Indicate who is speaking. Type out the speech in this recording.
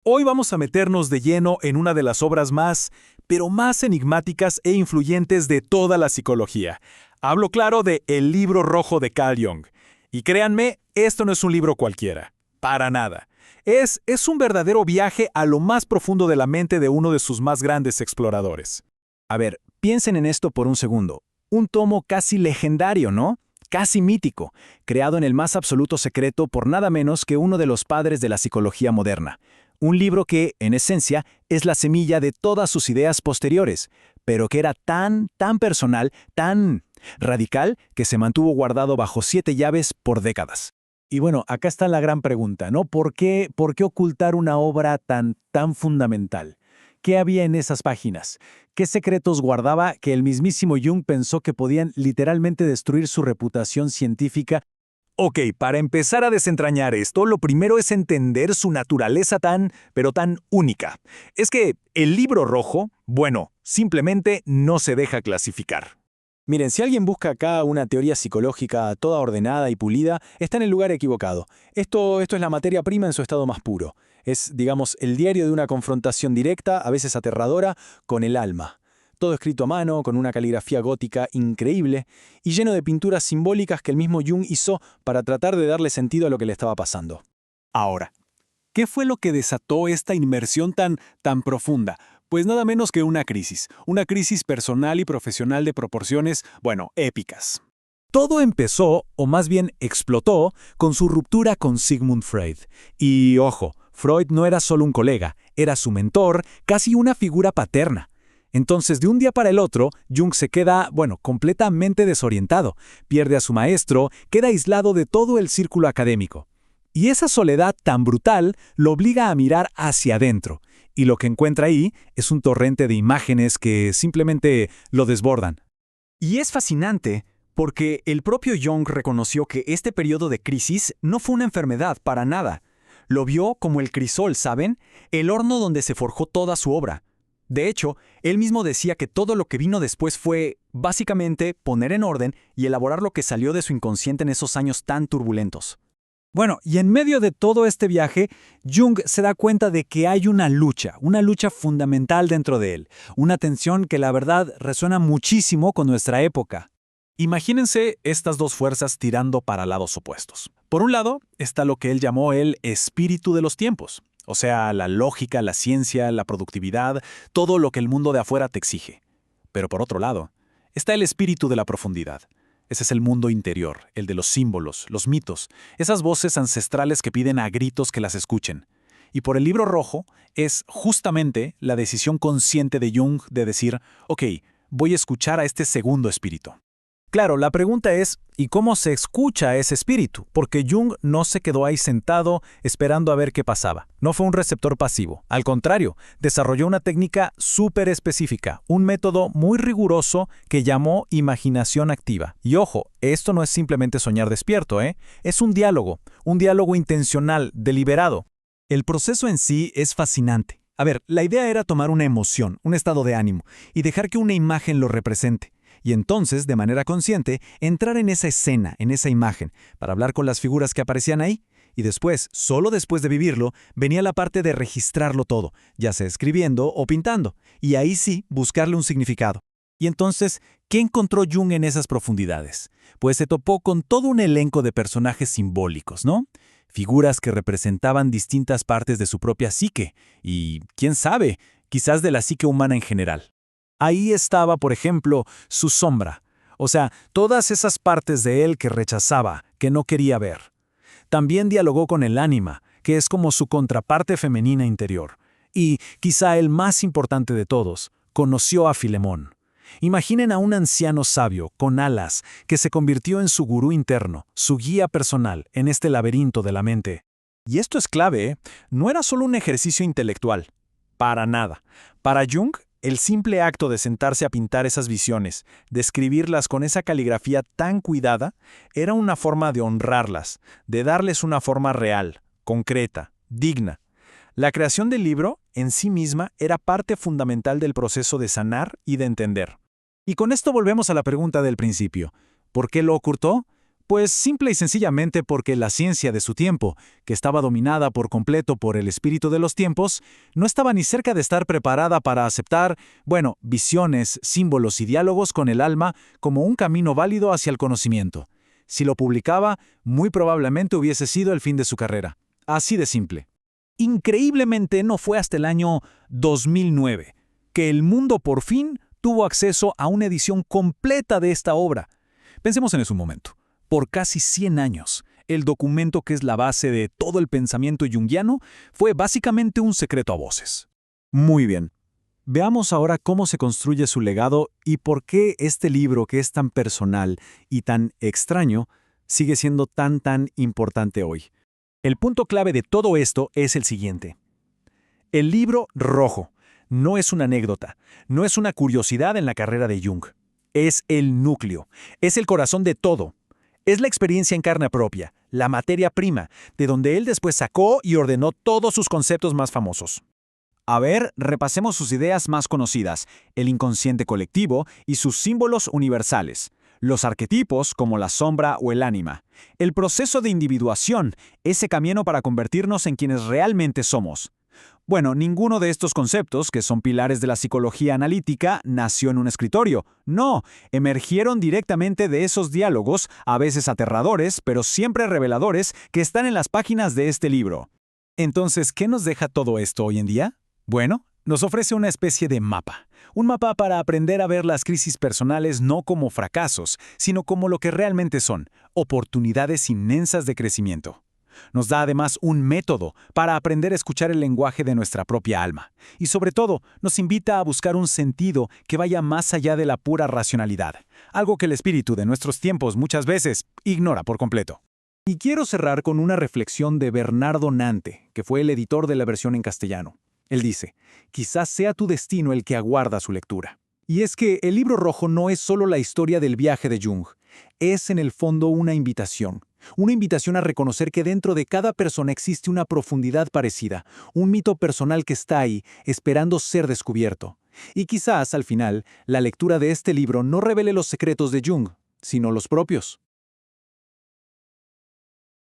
Speaker 1: Hoy vamos a meternos de lleno en una de las obras pero más enigmáticas e influyentes de toda la psicología. Hablo claro de El libro rojo de Carl Jung. Y créanme, esto no es un libro cualquiera. Para nada. Es un verdadero viaje a lo más profundo de la mente de uno de sus más grandes exploradores.
Speaker 2: A ver, piensen en esto por un segundo. Un tomo casi legendario, ¿no? Casi mítico, creado en el más absoluto secreto por nada menos que uno de los padres de la psicología moderna. Un libro que, en esencia, es la semilla de todas sus ideas posteriores, pero que era tan personal, tan radical, que se mantuvo guardado bajo 7 llaves por décadas.
Speaker 3: Y bueno, acá está la gran pregunta, ¿no? ¿Por qué ocultar una obra tan fundamental? ¿Qué había en esas páginas? ¿Qué secretos guardaba que el mismísimo Jung pensó que podían literalmente destruir su reputación científica?
Speaker 1: Ok, para empezar a desentrañar esto, lo primero es entender su naturaleza pero tan única. Es que el libro rojo, bueno, simplemente no se deja clasificar.
Speaker 2: Miren, si alguien busca acá una teoría psicológica toda ordenada y pulida, está en el lugar equivocado. Esto es la materia prima en su estado más puro. Es, digamos, el diario de una confrontación directa, a veces aterradora, con el alma. Todo escrito a mano, con una caligrafía gótica increíble y lleno de pinturas simbólicas que el mismo Jung hizo para tratar de darle sentido a lo que le estaba pasando.
Speaker 1: Ahora, ¿qué fue lo que desató esta inmersión tan profunda? Pues nada menos que una crisis personal y profesional de proporciones, bueno, épicas. Todo empezó, o más bien explotó, con su ruptura con Sigmund Freud. Y ojo, Freud no era solo un colega, era su mentor, casi una figura paterna. Entonces, de un día para el otro, Jung se queda, completamente desorientado, pierde a su maestro, queda aislado de todo el círculo académico. Y esa soledad tan brutal lo obliga a mirar hacia adentro, y lo que encuentra ahí es un torrente de imágenes que simplemente lo desbordan.
Speaker 2: Y es fascinante, porque el propio Jung reconoció que este periodo de crisis no fue una enfermedad para nada. Lo vio como el crisol, ¿saben? El horno donde se forjó toda su obra. De hecho, él mismo decía que todo lo que vino después fue, básicamente, poner en orden y elaborar lo que salió de su inconsciente en esos años tan turbulentos.
Speaker 3: Bueno, y en medio de todo este viaje, Jung se da cuenta de que hay una lucha fundamental dentro de él, una tensión que la verdad resuena muchísimo con nuestra época.
Speaker 1: Imagínense estas dos fuerzas tirando para lados opuestos. Por un lado está lo que él llamó el espíritu de los tiempos, o sea, la lógica, la ciencia, la productividad, todo lo que el mundo de afuera te exige. Pero por otro lado, está el espíritu de la profundidad. Ese es el mundo interior, el de los símbolos, los mitos, esas voces ancestrales que piden a gritos que las escuchen. Y por el libro rojo es justamente la decisión consciente de Jung de decir, ok, voy a escuchar a este segundo espíritu.
Speaker 3: Claro, la pregunta es, ¿y cómo se escucha ese espíritu? Porque Jung no se quedó ahí sentado esperando a ver qué pasaba. No fue un receptor pasivo. Al contrario, desarrolló una técnica súper específica, un método muy riguroso que llamó imaginación activa. Y ojo, esto no es simplemente soñar despierto, ¿eh? Es un diálogo intencional, deliberado. El proceso en sí es fascinante. A ver, la idea era tomar una emoción, un estado de ánimo, y dejar que una imagen lo represente. Y entonces, de manera consciente, entrar en esa escena, en esa imagen, para hablar con las figuras que aparecían ahí. Y después, solo después de vivirlo, venía la parte de registrarlo todo, ya sea escribiendo o pintando, y ahí sí, buscarle un significado. Y entonces, ¿qué encontró Jung en esas profundidades? Pues se topó con todo un elenco de personajes simbólicos, ¿no? Figuras que representaban distintas partes de su propia psique, y, quién sabe, quizás de la psique humana en general. Ahí estaba, por ejemplo, su sombra, o sea, todas esas partes de él que rechazaba, que no quería ver. También dialogó con el ánima, que es como su contraparte femenina interior. Y, quizá el más importante de todos, conoció a Filemón. Imaginen a un anciano sabio, con alas, que se convirtió en su gurú interno, su guía personal, en este laberinto de la mente. Y esto es clave, ¿eh? No era solo un ejercicio intelectual. Para nada. Para Jung, el simple acto de sentarse a pintar esas visiones, de escribirlas con esa caligrafía tan cuidada, era una forma de honrarlas, de darles una forma real, concreta, digna. La creación del libro, en sí misma, era parte fundamental del proceso de sanar y de entender. Y con esto volvemos a la pregunta del principio. ¿Por qué lo ocultó? Pues simple y sencillamente porque la ciencia de su tiempo, que estaba dominada por completo por el espíritu de los tiempos, no estaba ni cerca de estar preparada para aceptar, visiones, símbolos y diálogos con el alma como un camino válido hacia el conocimiento. Si lo publicaba, muy probablemente hubiese sido el fin de su carrera. Así de simple. Increíblemente no fue hasta el año 2009 que el mundo por fin tuvo acceso a una edición completa de esta obra. Pensemos en eso un momento. Por casi 100 años, el documento que es la base de todo el pensamiento junguiano fue básicamente un secreto a voces.
Speaker 2: Muy bien. Veamos ahora cómo se construye su legado y por qué este libro, que es tan personal y tan extraño, sigue siendo tan importante hoy.
Speaker 3: El punto clave de todo esto es el siguiente. El libro rojo no es una anécdota, no es una curiosidad en la carrera de Jung. Es el núcleo, es el corazón de todo. Es la experiencia en carne propia, la materia prima, de donde él después sacó y ordenó todos sus conceptos más famosos.
Speaker 2: A ver, repasemos sus ideas más conocidas, el inconsciente colectivo y sus símbolos universales, los arquetipos como la sombra o el ánima, el proceso de individuación, ese camino para convertirnos en quienes realmente somos. Bueno, ninguno de estos conceptos, que son pilares de la psicología analítica, nació en un escritorio. No, emergieron directamente de esos diálogos, a veces aterradores, pero siempre reveladores, que están en las páginas de este libro.
Speaker 3: Entonces, ¿qué nos deja todo esto hoy en día? Bueno, nos ofrece una especie de mapa. Un mapa para aprender a ver las crisis personales no como fracasos, sino como lo que realmente son, oportunidades inmensas de crecimiento. Nos da además un método para aprender a escuchar el lenguaje de nuestra propia alma. Y sobre todo, nos invita a buscar un sentido que vaya más allá de la pura racionalidad, algo que el espíritu de nuestros tiempos muchas veces ignora por completo. Y quiero cerrar con una reflexión de Bernardo Nante, que fue el editor de la versión en castellano. Él dice, quizás sea tu destino el que aguarda su lectura. Y es que el libro rojo no es solo la historia del viaje de Jung, es en el fondo una invitación a reconocer que dentro de cada persona existe una profundidad parecida, un mito personal que está ahí, esperando ser descubierto. Y quizás, al final, la lectura de este libro no revele los secretos de Jung, sino los propios.